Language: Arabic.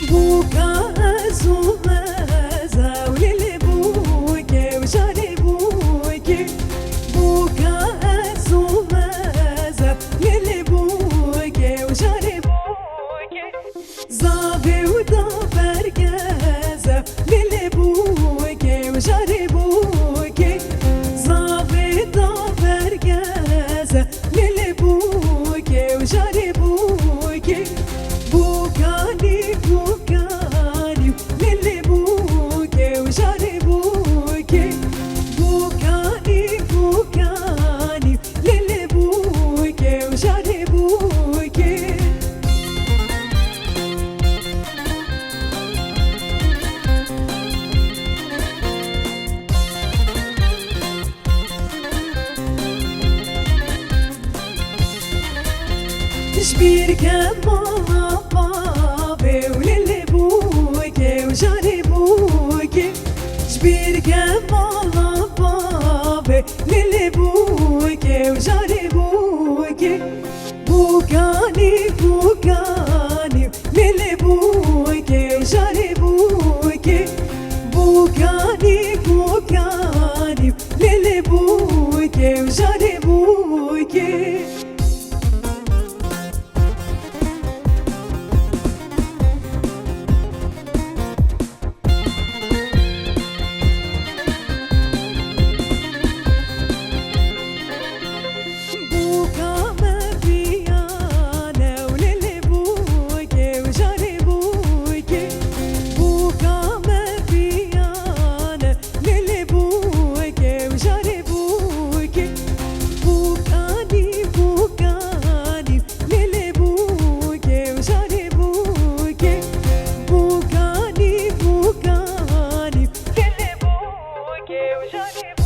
بوكا زومازا وليلي بوكي وجاري بوكي بوكا زومازا ليلي بوكي وجاري بوكي زافي ودافر كازا ليلي بوكي وجاري بوكي زافي دافر كازا ليلي بوكي وجاري بوكي بوكاني بوكاني ليلي بوكي وجاري بوكي بوكاني بوكاني ليلي بوكي وجاري بوكي شبير كما بابي وليلي بوكي وجاري بوكي شبير كما بابي ليلي بوكي وجاري بوكي بوكاني بوكاني ليلي بوكي وجاري بوكي بوكاني بوكاني ليلي بوكي وجاري بوكي Johnny